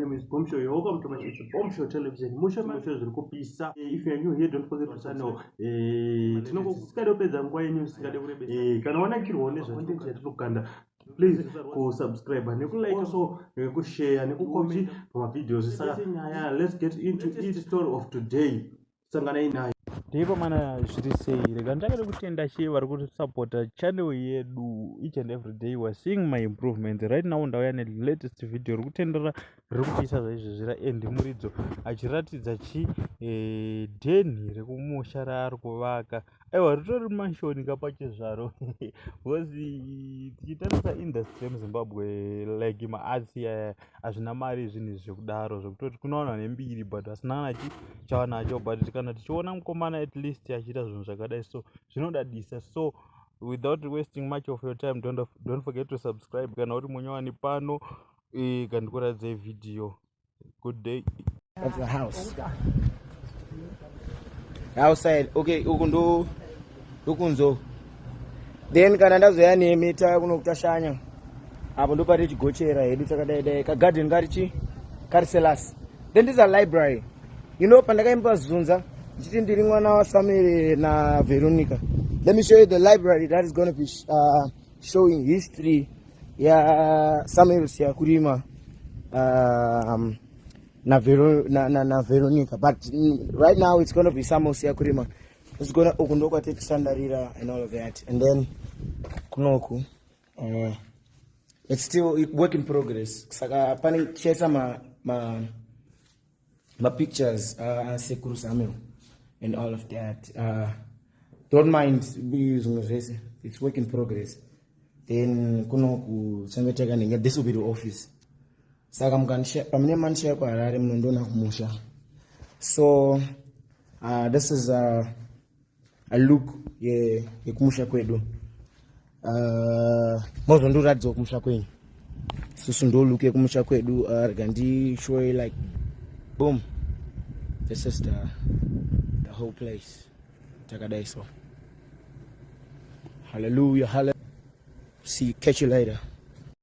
name is Bombshow. You're welcome to my it's Bombshow Television. Musha Musha Zirkupisa. If you're new here, don't forget to sign up. Please go subscribe and like also go share and go comment my videos. Let's get into each story of today. Ndipo mana zvirisei rega ndakada kutenda she vari kusupporta channel yedu each and every day. We're seeing my improvements right now. Ndauya latest video riri kutendera riri kupisa zvaizvo zvira end muridzo achiratidza denhi rekumusha raari kuvaka. Aiwa ritori manshoni kapache zvaro because tichitarisa industry yemuzimbabwe like maarts hazvina mari zvinhu zvekudaro zvekutoti kunowanwa nembiri but hasina chavanacho, but kana tichiona mukomana at least achiita zvinhu zvakadai so zvinodadisa. So without wasting much of your time, don't forget to subscribe kana uri munyowani pano kana ndikuratidze video. Good day. Of the house outside. Okay, ukunzo then kana ndazoya nemita kunokutashanya apo ndo pari chigochera hedu takadaidai kagarden kari selas. Then this is a library. You know, pandakaimba zunza ndichiti ndiri mwana wa Samuel na Veronica. Let me show you the library that is going to be showing history Samuel Siakurima na Veronica. But right now it's going to be Samuel Siakurima. It's going to okundoka take standarira and all of that. And then kunoku it's still work in progress. Saka pani chesa my pictures Sekuru Samuel and all of that. Don't mind me using this. It's work in progress. Then kunoku sangeteka ninga this will be the office. Saka mkanisha pamene manshare kwa harare mnondona kumusha. So this is a look yekumusha kwedu. Mozo nduradzo kumusha kwenyu. Susu ndo look yekumusha kwedu gandi show like boom. This is the whole place. Takadaiso. Hallelujah, hallelujah. See, catch you later.